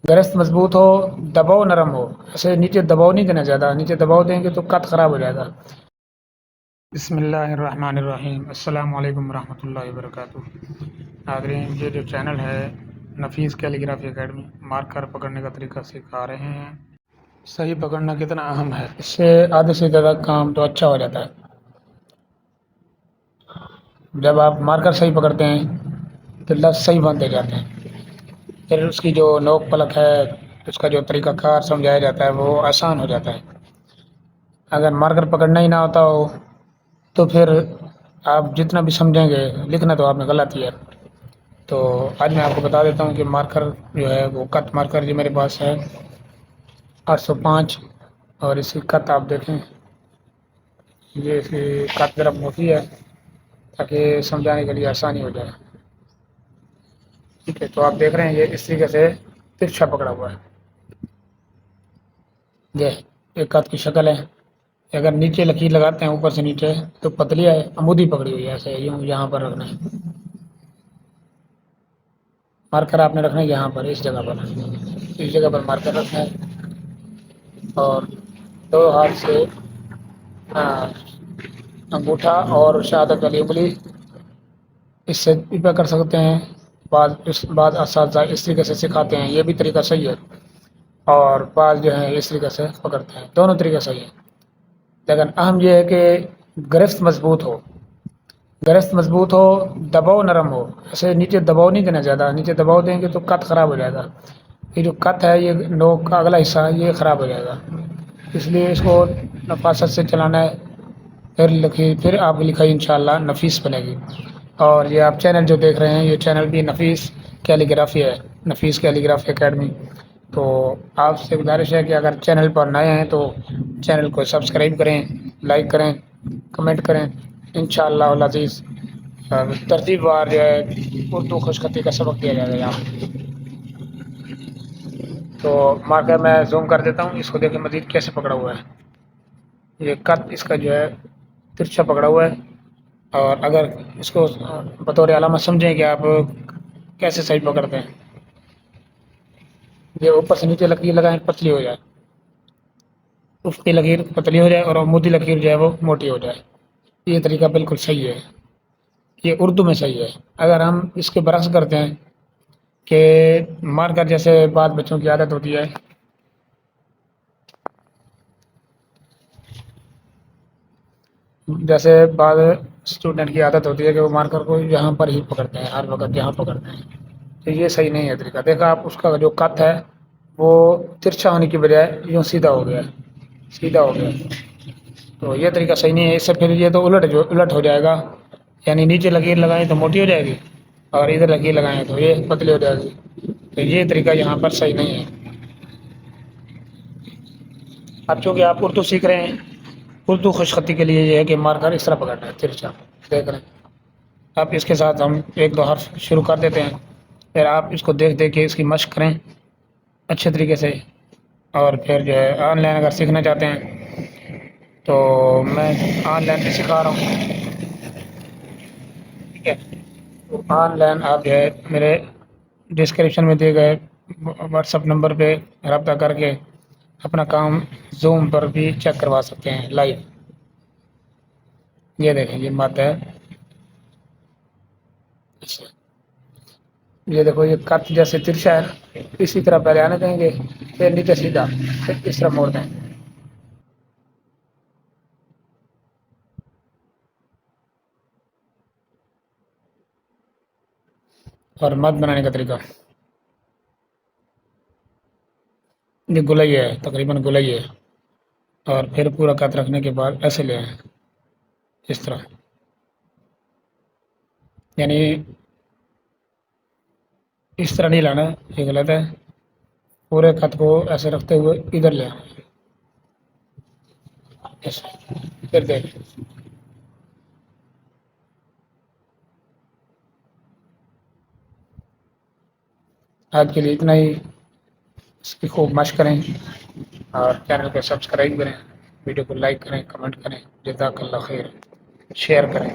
گرست مضبوط ہو، دباؤ نرم ہو. ایسے نیچے دباؤ نہیں دینا، زیادہ نیچے دباؤ دیں گے تو کت خراب ہو جائے گا. بسم اللہ الرحمن الرحیم. السلام علیکم ورحمۃ اللہ وبرکاتہ. ناظرین، یہ جو چینل ہے نفیس کیلیگرافی اکیڈمی، مارکر پکڑنے کا طریقہ سکھا رہے ہیں. صحیح پکڑنا کتنا اہم ہے، اس سے آدھے سے زیادہ کام تو اچھا ہو جاتا ہے. جب آپ مارکر صحیح پکڑتے ہیں تو لفظ صحیح بنتے جاتے ہیں. پھر اس کی جو نوک پلک ہے، اس کا جو طریقہ کار سمجھایا جاتا ہے وہ آسان ہو جاتا ہے. اگر مارکر پکڑنا ہی نہ ہوتا ہو تو پھر آپ جتنا بھی سمجھیں گے، لکھنا تو آپ نے غلط ہی ہے. تو آج میں آپ کو بتا دیتا ہوں کہ مارکر جو ہے وہ کت مارکر جو میرے پاس ہے 805، اور اس کی کت آپ دیکھیں، یہ اس کی کت گرم ہوتی ہے تاکہ سمجھانے کے لیے آسانی ہو جائے. ٹھیک ہے، تو آپ دیکھ رہے ہیں یہ اس طریقے سے ترچھا پکڑا ہوا ہے. یہ ایک کت کی شکل ہے. اگر نیچے لکیر لگاتے ہیں اوپر سے نیچے تو پتلی ہے، عمودی پکڑی ہوئی ہے. ایسے یوں یہاں پر رکھنا ہے. مارکر آپ نے رکھنا ہے یہاں پر، اس جگہ پر، اس جگہ پر مارکر رکھنا ہے. اور دو ہاتھ سے انگوٹھا اور شہادت والی انگلی اس سے بھی کر سکتے ہیں. بعض اساتذہ اس طریقے سے سکھاتے ہیں، یہ بھی طریقہ صحیح ہے. اور بعض جو ہیں اس طریقے سے پکڑتے ہیں، دونوں طریقے صحیح ہیں. لیکن اہم یہ ہے کہ گرفت مضبوط ہو. گرفت مضبوط ہو، دباؤ نرم ہو. ایسے نیچے دباؤ نہیں دینا، زیادہ نیچے دباؤ دیں گے تو کت خراب ہو جائے گا. یہ جو کت ہے، یہ نوک کا اگلا حصہ یہ خراب ہو جائے گا. اس لیے اس کو نفاست سے چلانا ہے. پھر آپ کی لکھائی انشاءاللہ نفیس بنے گی. اور یہ آپ چینل جو دیکھ رہے ہیں، یہ چینل بھی نفیس کیلیگرافی ہے، نفیس کیلیگرافی اکیڈمی. تو آپ سے گزارش ہے کہ اگر چینل پر نئے ہیں تو چینل کو سبسکرائب کریں، لائک کریں، کمنٹ کریں. انشاءاللہ العزیز ترتیب وار جو ہے اردو خوش خطی کا سبق دیا جائے گا یہاں. تو مارکر میں زوم کر دیتا ہوں، اس کو دیکھیں مزید کیسے پکڑا ہوا ہے. یہ کت اس کا جو ہے ترچھا پکڑا ہوا ہے. اور اگر اس کو بطور علامت سمجھیں کہ آپ کیسے صحیح پکڑتے ہیں، یہ اوپر سے نیچے لکیر لگائیں پتلی ہو جائے، اس کی لکیر پتلی ہو جائے اور عمودی لکیر جو ہے وہ موٹی ہو جائے. یہ طریقہ بالکل صحیح ہے، یہ اردو میں صحیح ہے. اگر ہم اس کے برعکس کرتے ہیں کہ مارکر جیسے بعض بچوں کی عادت ہوتی ہے جیسے بعض اسٹوڈنٹ کی عادت ہوتی ہے کہ وہ مارکر کو یہاں پر ہی پکڑتے ہیں، ہر وقت یہاں پکڑتے ہیں. تو یہ صحیح نہیں ہے طریقہ. دیکھا آپ اس کا جو کت ہے وہ ترچھا ہونے کی بجائے یوں سیدھا ہو گیا، سیدھا ہو گیا. تو یہ طریقہ صحیح نہیں ہے. اس سے پھر یہ تو الٹ ہو جائے گا. یعنی نیچے لکیر لگائیں تو موٹی ہو جائے گی، اور ادھر لکیر لگائیں تو یہ پتلی ہو جائے گی. تو یہ طریقہ یہاں پر صحیح نہیں ہے. اب چونکہ آپ اردو سیکھ رہے ہیں، اردو خوش خطی کے لیے یہ ہے کہ مارکر اس طرح پکڑنا ہے ترچھا. دیکھ رہے ہیں اب اس کے ساتھ ہم ایک دو حرف شروع کر دیتے ہیں. پھر آپ اس کو دیکھ دیکھ کے اس کی مشق کریں اچھے طریقے سے. اور پھر جو ہے آن لائن اگر سیکھنا چاہتے ہیں تو میں آن لائن بھی سکھا رہا ہوں. ٹھیک ہے، تو آن لائن آپ جو ہے میرے ڈسکرپشن میں دیے گئے واٹس ایپ نمبر پہ رابطہ کر کے اپنا کام زوم پر بھی چیک کروا سکتے ہیں لائیو. یہ دیکھیں یہ مد ہے، یہ دیکھو یہ کت جیسے ترچھا ہے نا، اسی طرح پہلے آنے دیں گے، پھر نیچے سیدھا، پھر اس طرح موڑ دیں. اور مد بنانے کا طریقہ یہ گلئی ہے، تقریباً گلئی ہے. اور پھر پورا کت رکھنے کے بعد ایسے لے آئیں اس طرح. یعنی اس طرح نہیں لانا، یہ غلط ہے. پورے خط کو ایسے رکھتے ہوئے ادھر لے آنا. پھر دیکھ، آج کے لیے اتنا ہی. اس کی خوب مشق کریں اور چینل کو سبسکرائب کریں، ویڈیو کو لائک کریں، کمنٹ کریں. جزاک اللہ خیر، شیئر کریں.